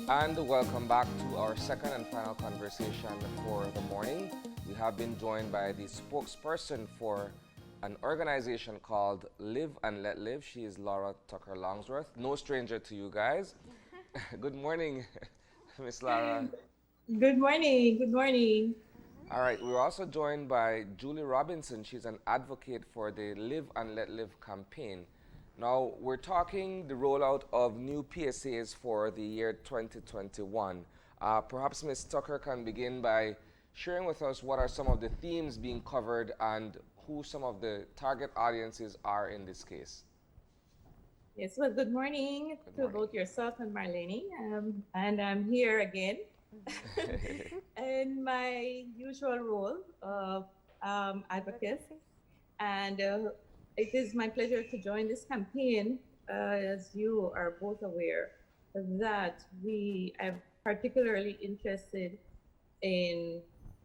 And welcome back to our second and final conversation for the morning. We have been joined by the spokesperson for an organization called Live and Let Live. She is Laura Tucker Longsworth, no stranger to you guys. Good morning, Miss Lara. Good morning. Good morning. All right, we're also joined by Julie Robinson. She's an advocate for the Live and Let Live campaign. Now, we're talking the rollout of new PSAs for the year 2021. Perhaps Ms. Tucker can begin by sharing with us what are some of the themes being covered and who some of the target audiences are in this case. Yes, well, good morning Good to morning. both yourself and Marlene. And I'm here again in my usual role of advocate. And it is my pleasure to join this campaign. As you are both aware, that we are particularly interested in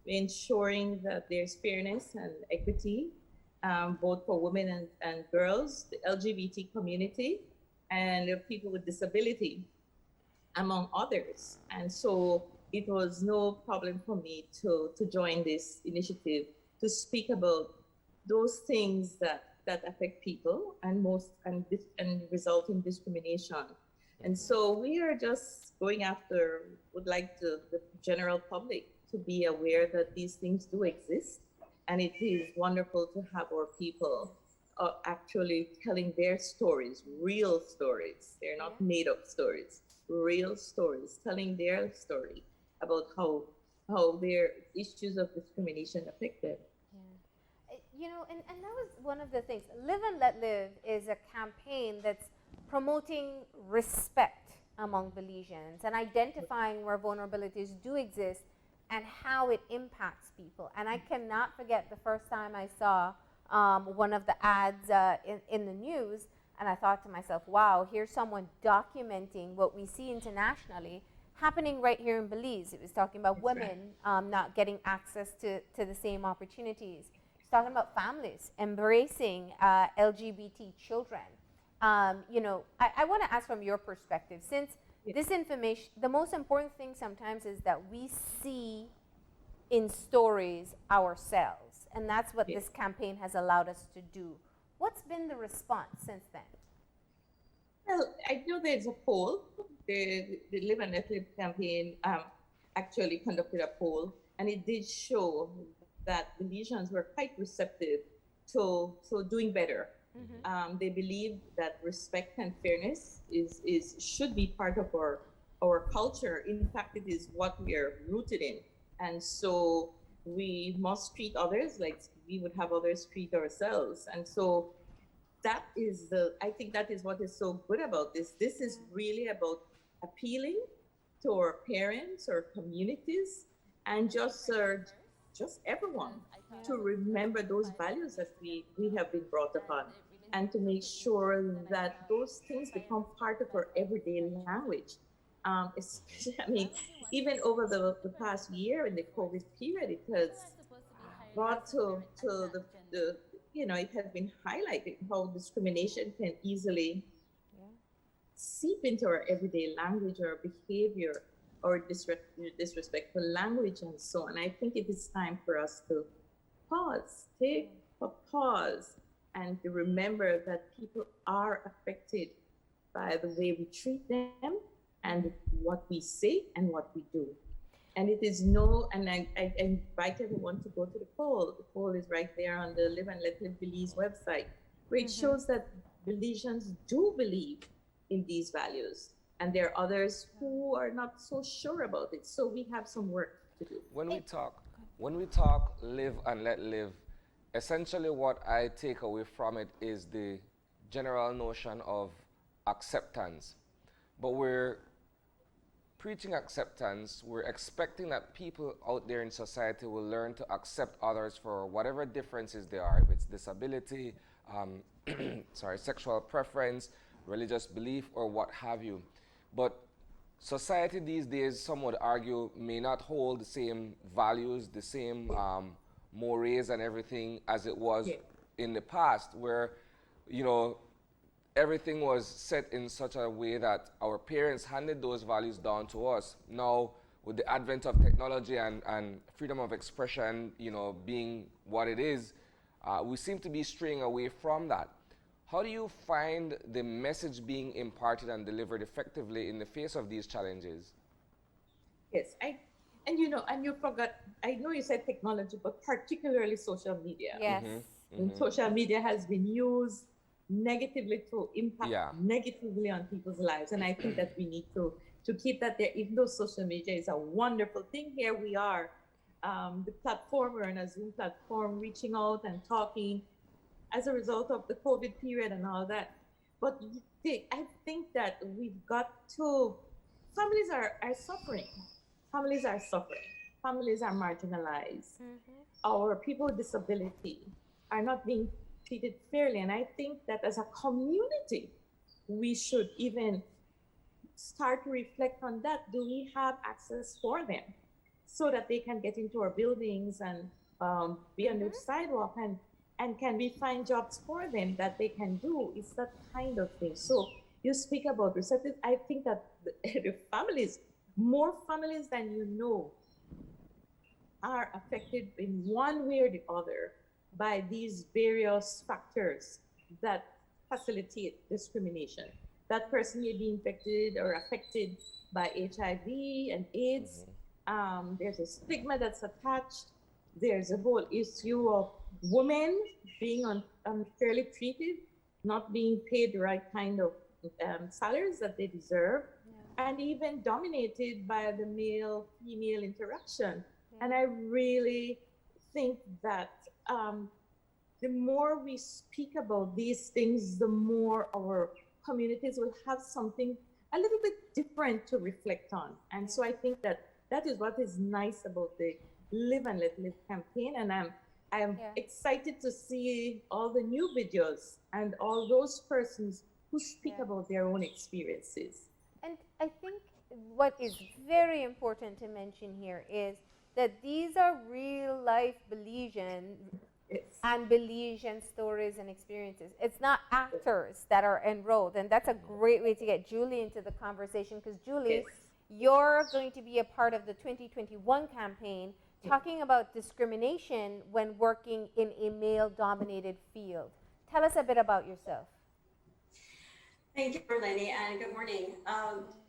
ensuring that there's fairness and equity, both for women and girls, the LGBT community, and people with disability, among others. And so it was no problem for me to join this initiative to speak about those things that affect people and and result in discrimination. And so we are just going after, would like the general public to be aware that these things do exist. And it is wonderful to have our people actually telling their stories, real stories. They're not made up stories, real stories, telling their story about how their issues of discrimination affect them. And that was one of the things. Live and Let Live is a campaign that's promoting respect among Belizeans and identifying where vulnerabilities do exist and how it impacts people. And I cannot forget the first time I saw one of the ads in the news, and I thought to myself, wow, here's someone documenting what we see internationally happening right here in Belize. It was talking about women not getting access to the same opportunities. It's talking about families embracing LGBT children. I want to ask from your perspective, since this information, the most important thing sometimes is that we see in stories ourselves, and that's what this campaign has allowed us to do. What's been the response since then? Well, I know there's a poll. The Live and Let Live campaign actually conducted a poll, and it did show that the Belizeans were quite receptive to doing better. They believe that respect and fairness is should be part of our culture. In fact, it is what we are rooted in, and so we must treat others like we would have others treat ourselves. And so that is I think that is what is so good about this. This is really about appealing to our parents, our communities, and just everyone to remember those values that we have been brought upon, and to make sure that those things become part of our everyday language. Especially, I mean, even over the past year in the COVID period, it has brought to the it has been highlighted how discrimination can easily seep into our everyday language or behavior or disrespectful language and so on. I think it is time for us to take a pause, and to remember that people are affected by the way we treat them and what we say and what we do. And it is and I invite everyone to go to the poll. The poll is right there on the Live and Let Live Belize website, where it shows that Belizeans do believe in these values. And there are others who are not so sure about it. So we have some work to do. When we talk live and let live, essentially what I take away from it is the general notion of acceptance. But we're preaching acceptance, we're expecting that people out there in society will learn to accept others for whatever differences there are, if it's disability, sexual preference, religious belief, or what have you. But society these days, some would argue, may not hold the same values, the same mores and everything as it was in the past, where, you know, everything was set in such a way that our parents handed those values down to us. Now, with the advent of technology and freedom of expression, being what it is, we seem to be straying away from that. How do you find the message being imparted and delivered effectively in the face of these challenges? Yes, and you forgot. I know you said technology, but particularly social media. Yes. And social media has been used negatively to impact Yeah. negatively on people's lives, and I think that we need to keep that there. Even though social media is a wonderful thing, here we are, the platform, we're on a Zoom platform, reaching out and talking as a result of the COVID period and all that. But I think that we've got to. Families are suffering. Families are suffering. Families are marginalized. Our people with disability are not being treated fairly. And I think that as a community, we should even start to reflect on that. Do we have access for them so that they can get into our buildings and be on the sidewalk, and can we find jobs for them that they can do? It's that kind of thing. So you speak about receptive. I think that the families, more families than you know, are affected in one way or the other by these various factors that facilitate discrimination. That person may be infected or affected by HIV and AIDS. There's a stigma that's attached. There's a whole issue of women being unfairly treated, not being paid the right kind of salaries that they deserve, and even dominated by the male-female interaction. And I really think that the more we speak about these things, the more our communities will have something a little bit different to reflect on. And so I think that that is what is nice about the Live and Let Live campaign. And I'm excited to see all the new videos and all those persons who speak about their own experiences. And I think what is very important to mention here is that these are real life Belizean and Belizean stories and experiences. It's not actors that are enrolled. And that's a great way to get Julie into the conversation, because Julie, you're going to be a part of the 2021 campaign talking about discrimination when working in a male-dominated field. Tell us a bit about yourself. Thank you, Berlene, and good morning.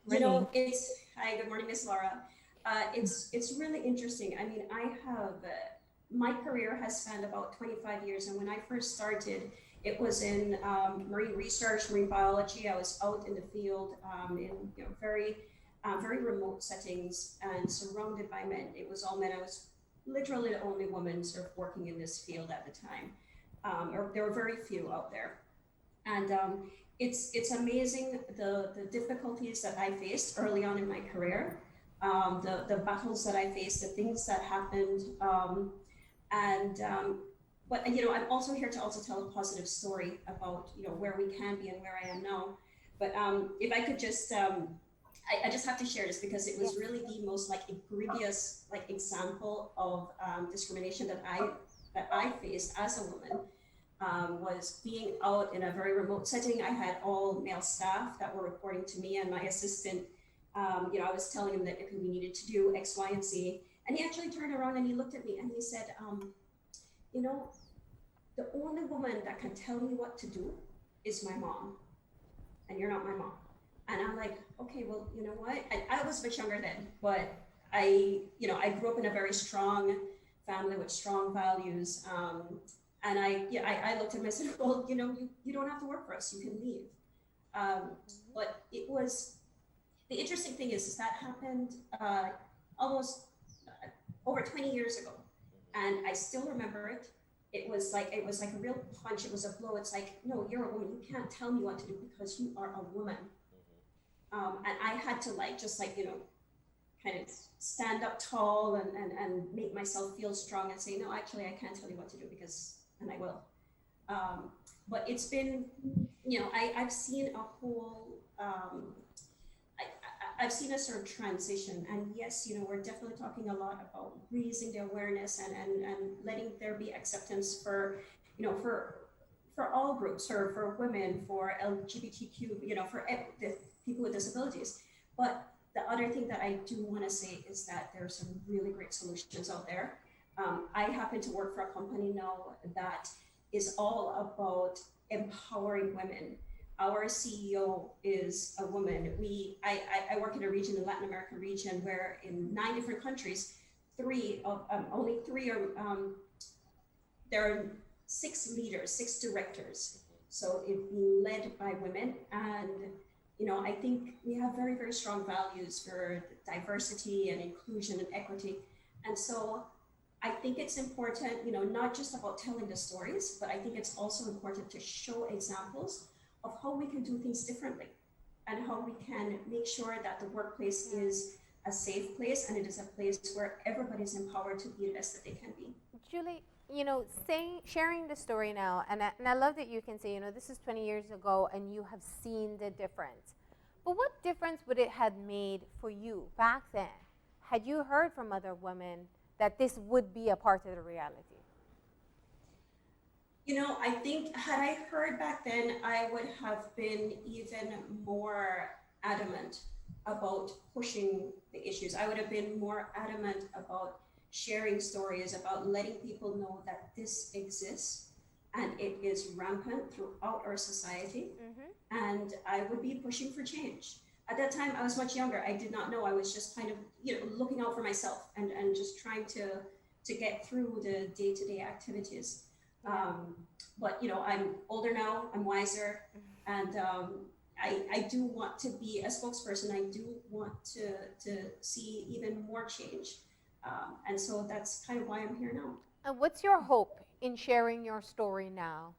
Good morning, Miss Laura. It's really interesting. I mean, I have, my career has spanned about 25 years, and when I first started, it was in marine research, marine biology. I was out in the field in very remote settings and surrounded by men. It was all men. I was literally the only woman sort of working in this field at the time. Or there were very few out there. And it's amazing the difficulties that I faced early on in my career, the battles that I faced, the things that happened. But I'm also here to also tell a positive story about where we can be and where I am now. But if I could just I just have to share this because it was really the most egregious example of discrimination that I faced as a woman. Was being out in a very remote setting. I had all male staff that were reporting to me, and my assistant, I was telling him that we needed to do X, Y, and Z. And he actually turned around and he looked at me and he said, the only woman that can tell me what to do is my mom, and you're not my mom. And I'm like, okay, well, you know what? And I was much younger then, but I grew up in a very strong family with strong values. And I looked at him and I said, well, you don't have to work for us, you can leave. But it was, the interesting thing is that happened almost over 20 years ago. And I still remember it. It was like a real punch, it was a blow. It's like, no, you're a woman, you can't tell me what to do because you are a woman. And I had to kind of stand up tall and make myself feel strong and say, no, actually, I can't tell you what to do and I will. But it's been, I've seen a whole, I've seen a sort of transition. And yes, we're definitely talking a lot about raising the awareness and letting there be acceptance for for all groups, for women, for LGBTQ, for the people with disabilities. But the other thing that I do want to say is that there are some really great solutions out there. I happen to work for a company now that is all about empowering women. Our CEO is a woman. I work in a region, the Latin America region, where in 9 different countries, only three are, there are 6 leaders, 6 directors. So it's being led by women. And, I think we have very, very strong values for diversity and inclusion and equity. And so I think it's important, not just about telling the stories, but I think it's also important to show examples of how we can do things differently and how we can make sure that the workplace is a safe place and it is a place where everybody's empowered to be the best that they can be. Julie, sharing the story now, and I love that you can say, this is 20 years ago and you have seen the difference. But what difference would it have made for you back then? Had you heard from other women that this would be a part of the reality? I think had I heard back then, I would have been even more adamant about pushing the issues. I would have been more adamant about sharing stories, about letting people know that this exists and it is rampant throughout our society. And I would be pushing for change. At that time, I was much younger. I did not know. I was just kind of, looking out for myself and just trying to get through the day-to-day activities. But I'm older now, I'm wiser, and I do want to be a spokesperson. I do want to see even more change. And so that's kind of why I'm here now. And what's your hope in sharing your story now?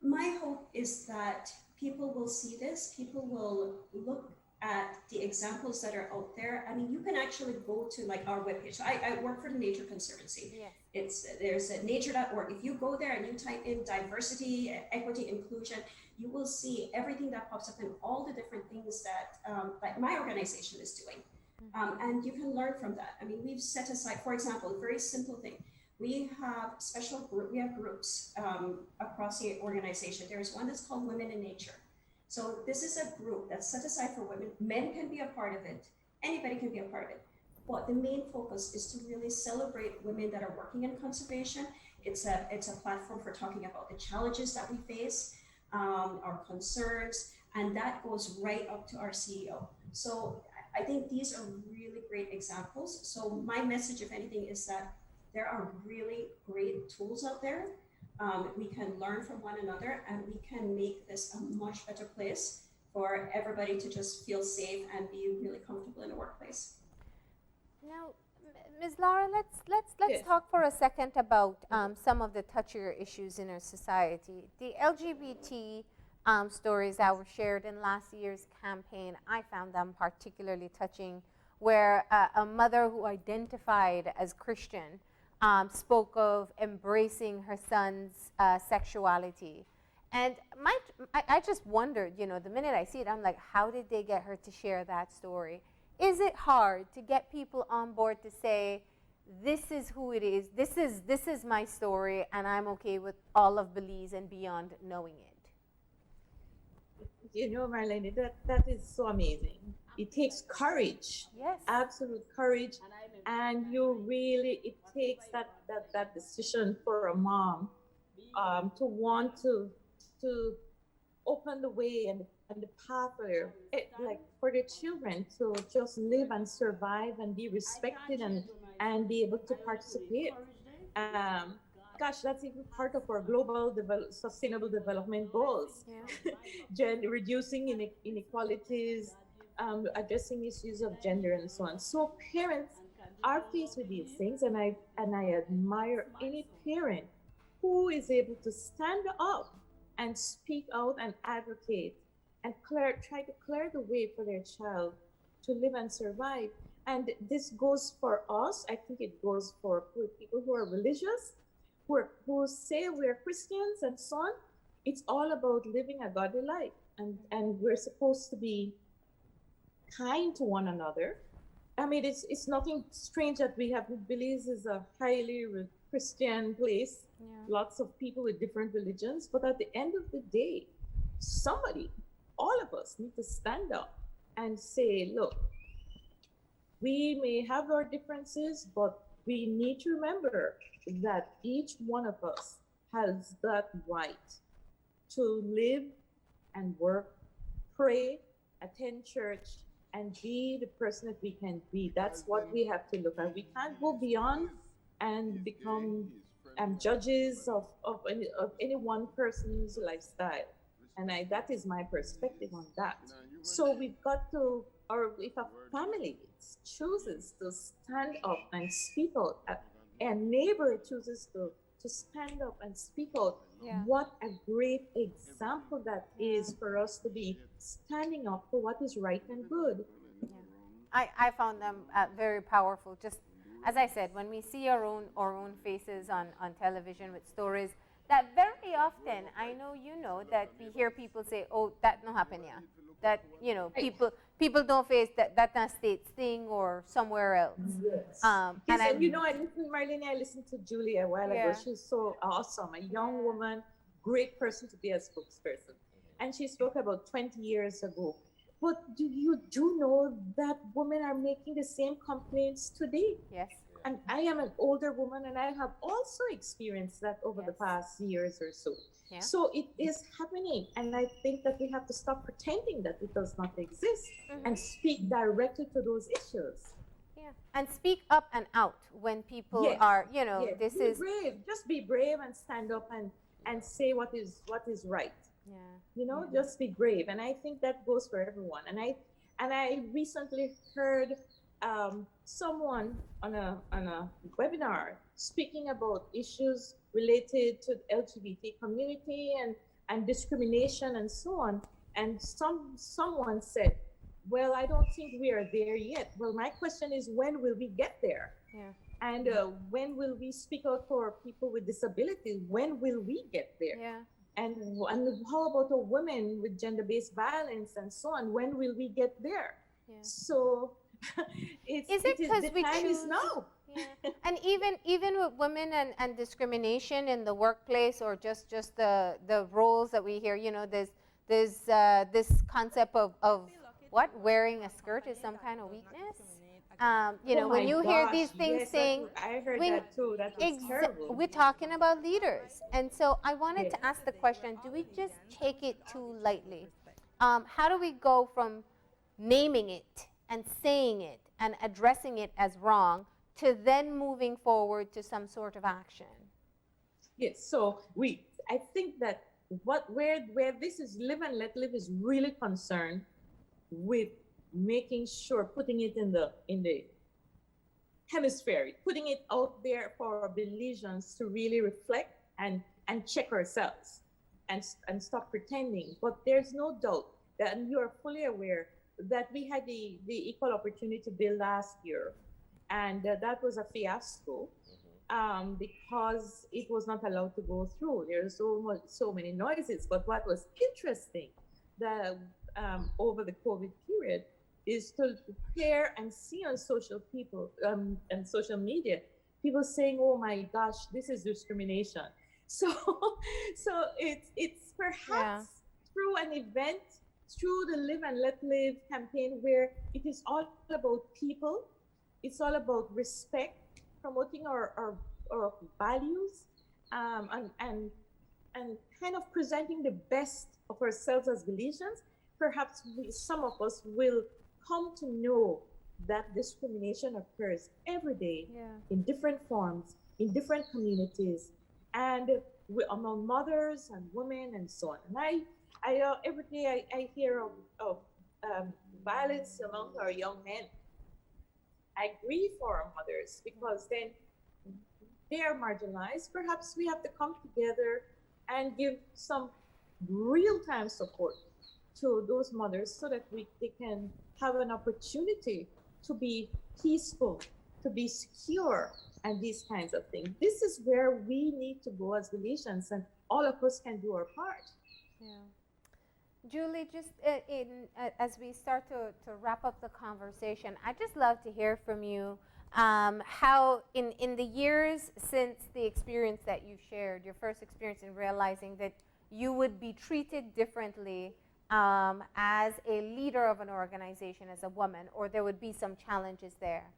My hope is that people will see this, people will look at the examples that are out there. I mean, you can actually go to our webpage. So I work for the Nature Conservancy. Yes. There's a nature.org. If you go there and you type in diversity, equity, inclusion, you will see everything that pops up and all the different things that my organization is doing. And you can learn from that. I mean, we've set aside, for example, a very simple thing. We have groups across the organization. There's one that's called Women in Nature. So this is a group that's set aside for women. Men can be a part of it. Anybody can be a part of it. But the main focus is to really celebrate women that are working in conservation. It's a platform for talking about the challenges that we face, our concerns, and that goes right up to our CEO. So I think these are really great examples. So my message, if anything, is that there are really great tools out there. We can learn from one another and we can make this a much better place for everybody to just feel safe and be really comfortable in a workplace. Now, Ms. Lara, let's Yes. talk for a second about some of the touchier issues in our society. The LGBT stories that were shared in last year's campaign, I found them particularly touching, where a mother who identified as Christian spoke of embracing her son's sexuality. And I just wondered, the minute I see it, I'm like, how did they get her to share that story? Is it hard to get people on board to say, this is who it is, this is my story, and I'm okay with all of Belize and beyond knowing it? Marlene, that is so amazing. It takes courage. Yes. Absolute courage. And it takes that decision for a mom to want to open the way and the pathway, for their children to just live and survive and be respected and be able to participate. Gosh, that's even part of our global sustainable development goals. Yeah. Reducing inequalities, addressing issues of gender and so on. So parents are faced with these things, and I admire any parent who is able to stand up and speak out and advocate and try to clear the way for their child to live and survive. And this goes for us. I think it goes for people who are religious, who say we're Christians and so on. It's all about living a godly life, and we're supposed to be kind to one another. I mean, it's nothing strange that we have. Belize is a highly Christian place, Yeah. lots of people with different religions, but at the end of the day, somebody, all of us need to stand up and say, look, we may have our differences, but we need to remember that each one of us has that right to live and work, pray, attend church, and be the person that we can be. That's what we have to look at. We can't go beyond and become judges of any one person's lifestyle. And that is my perspective on that. So we've got to, or if a family chooses to stand up and speak out, a neighbor chooses to stand up and speak out, Yeah. what a great example that is for us to be standing up for what is right and good. I found them very powerful. Just as I said, when we see our own faces on television with stories, that very often, I know you know, that we hear people say, oh, that no happen here. That, people don't face that state's thing or somewhere else. Yes. And Marlene, I listened to Julie a while Yeah. ago. She's so awesome, a young woman, great person to be a spokesperson. And she spoke about 20 years ago. But do you know that women are making the same complaints today? Yes. And I am an older woman, and I have also experienced that over the Yes. past years or so. Yeah. So it is happening, and I think that we have to stop pretending that it does not exist and speak directly to those issues. Yeah. And speak up and out when people Yes. are, Yes. this Be is. brave. Just be brave and stand up and say what is right. Yeah. Just be brave. And I think that goes for everyone. And I recently heard someone on a webinar speaking about issues related to the LGBT community and discrimination and so on. And someone said, well, I don't think we are there yet. Well, my question is, when will we get there? Yeah. And when will we speak out for people with disabilities? When will we get there? Yeah. And how about the women with gender-based violence and so on? When will we get there? Yeah. So the time is now. Yeah. And even with women and discrimination in the workplace, or just the roles that we hear, there's this concept of what, wearing a skirt is some kind of weakness. When you hear these things saying, I heard that too. That was terrible. we're talking about leaders. And so I wanted to ask the question, do we just take it too lightly? How do we go from naming it and saying it and addressing it as wrong to then moving forward to some sort of action? Yes, so I think that where this is Live and Let Live is really concerned with making sure, putting it in the hemisphere, putting it out there for our Belizeans to really reflect and check ourselves and stop pretending. But there's no doubt that, and you are fully aware, that we had the Equal Opportunity Bill last year, and that was a fiasco because it was not allowed to go through. There are so many noises. But what was interesting over the COVID period is to hear and see on social media people saying, "Oh my gosh, this is discrimination." So it's perhaps through an event, through the Live and Let Live campaign, where it is all about people, it's all about respect, promoting our values, and kind of presenting the best of ourselves as Belizeans. Perhaps some of us will come to know that discrimination occurs every day in different forms, in different communities, and among mothers and women and so on. And I every day I hear of violence among our young men. I grieve for our mothers because then they are marginalized. Perhaps we have to come together and give some real-time support to those mothers so that they can have an opportunity to be peaceful, to be secure, and these kinds of things. This is where we need to go as Belizeans, and all of us can do our part. Yeah. Julie, just as we start to wrap up the conversation, I'd just love to hear from you how in the years since the experience that you shared, your first experience in realizing that you would be treated differently as a leader of an organization as a woman, or there would be some challenges there.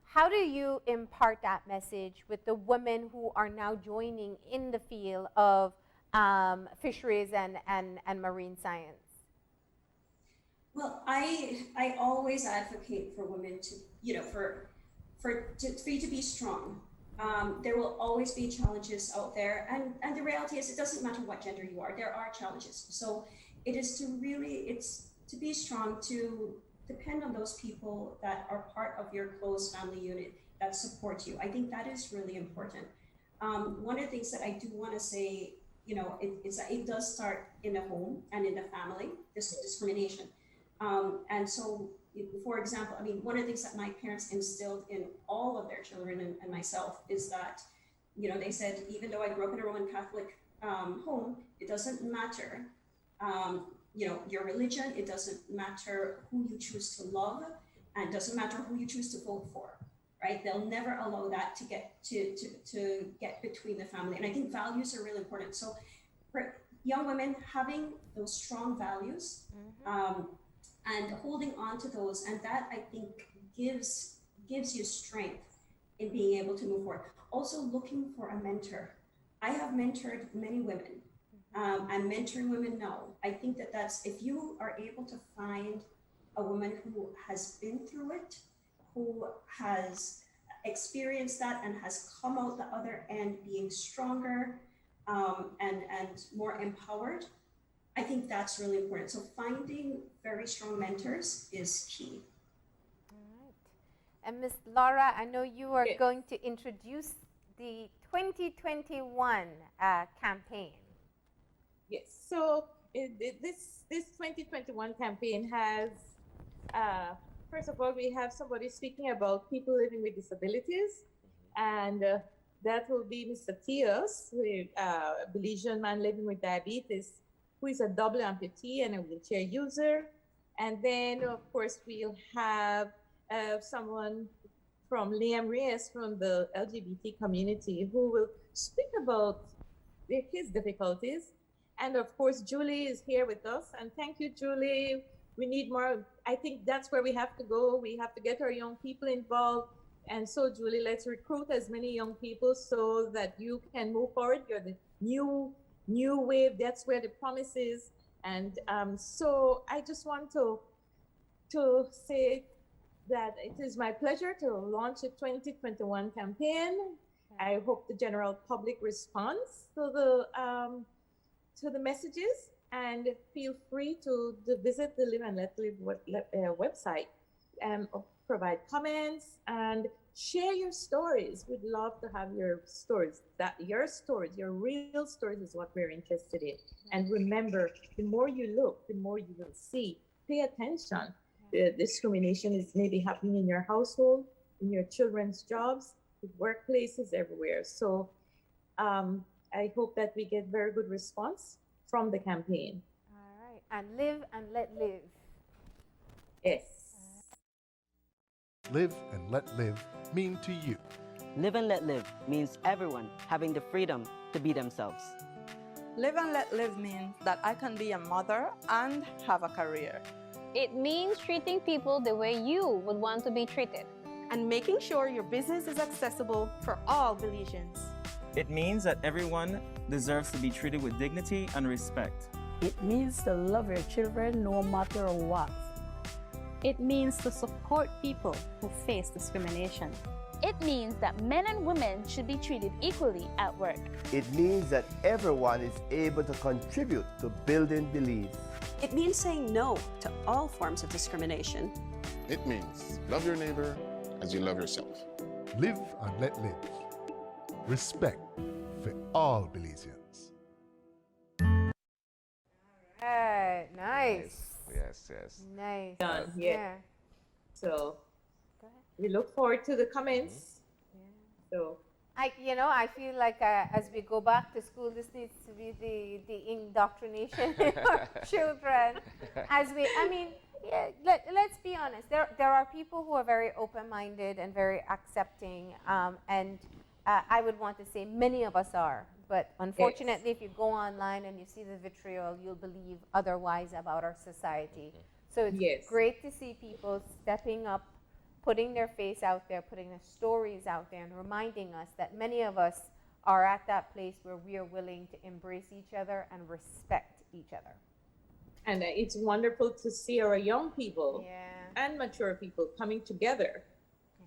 How do you impart that message with the women who are now joining in the field of fisheries and marine science? Well, I always advocate for women to, for you to be strong. There will always be challenges out there, and the reality is it doesn't matter what gender you are, there are challenges. So it's to be strong, to depend on those people that are part of your close family unit that support you. I think that is really important. One of the things that I do want to say, it's that it does start in the home and in the family, this discrimination. And so, for example, I mean, one of the things that my parents instilled in all of their children and myself is that, they said, even though I grew up in a Roman Catholic home, it doesn't matter, your religion, it doesn't matter who you choose to love, and it doesn't matter who you choose to vote for, right? They'll never allow that to get to get between the family. And I think values are really important. So for young women, having those strong values, and holding on to those, and that I think gives you strength in being able to move forward. Also looking for a mentor. I have mentored many women. I'm mentoring women now. I think that's, if you are able to find a woman who has been through it, who has experienced that and has come out the other end being stronger and more empowered, I think that's really important. So finding very strong mentors is key. All right. And Ms. Laura, I know you are going to introduce the 2021 campaign. Yes. So this 2021 campaign has, first of all, we have somebody speaking about people living with disabilities, and that will be Mr. Tios, a Belizean man living with diabetes, who is a double amputee and a wheelchair user. And then, of course, we'll have someone from Liam Reyes from the LGBT community who will speak about his difficulties. And of course, Julie is here with us. And thank you, Julie. We need more. I think that's where we have to go. We have to get our young people involved. And so, Julie, let's recruit as many young people so that you can move forward. You're the new wave. That's where the promise is. And so I just want to say that it is my pleasure to launch a 2021 campaign. I hope the general public responds to the messages, and feel free to visit the Live and Let Live website and provide comments and share your stories. We'd love to have your stories. Your real stories is what we're interested in. And remember, the more you look, the more you will see. Pay attention. The discrimination is maybe happening in your household, in your children's jobs, workplaces, everywhere. So I hope that we get very good response from the campaign. All right. And live and let live. Yes. Live and let live mean to you? Live and let live means everyone having the freedom to be themselves. Live and let live means that I can be a mother and have a career. It means treating people the way you would want to be treated. And making sure your business is accessible for all Belizeans. It means that everyone deserves to be treated with dignity and respect. It means to love your children no matter what. It means to support people who face discrimination. It means that men and women should be treated equally at work. It means that everyone is able to contribute to building Belize. It means saying no to all forms of discrimination. It means love your neighbor as you love yourself. Live and let live. Respect for all Belizeans. All right, nice. Yes. Nice. Done. Yeah. So we look forward to the comments. So I feel like as we go back to school, this needs to be the indoctrination in our children. Yeah, let's be honest. There are people who are very open-minded and very accepting, and I would want to say many of us are. But unfortunately, if you go online and you see the vitriol, you'll believe otherwise about our society. So it's great to see people stepping up, putting their face out there, putting their stories out there, and reminding us that many of us are at that place where we are willing to embrace each other and respect each other. And it's wonderful to see our young people and mature people coming together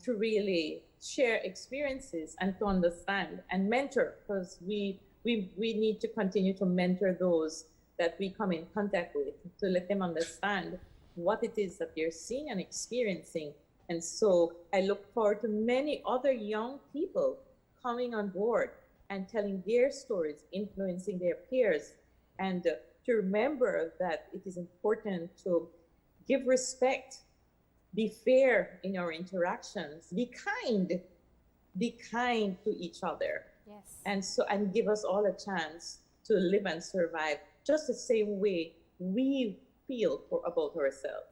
to really share experiences and to understand and mentor, because we need to continue to mentor those that we come in contact with, to let them understand what it is that they're seeing and experiencing. And so I look forward to many other young people coming on board and telling their stories, influencing their peers, and to remember that it is important to give respect, be fair in our interactions, be kind to each other. Yes. And give us all a chance to live and survive just the same way we feel about ourselves.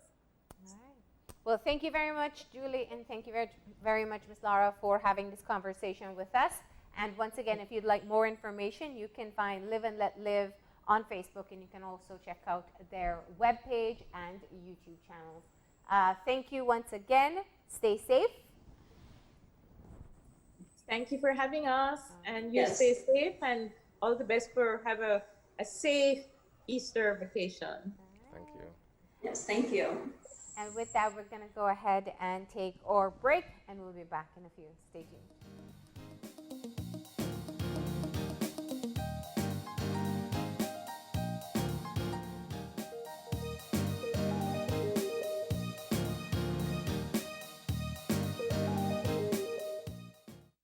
All right. Well, thank you very much, Julie, and thank you very much, Ms. Lara, for having this conversation with us. And once again, if you'd like more information, you can find Live and Let Live on Facebook, and you can also check out their webpage and YouTube channels. Thank you once again. Stay safe. Thank you for having us, and you stay safe, and all the best for have a safe Easter vacation. Thank you. Yes, thank you. And with that, we're going to go ahead and take our break, and we'll be back in a few. Stay tuned.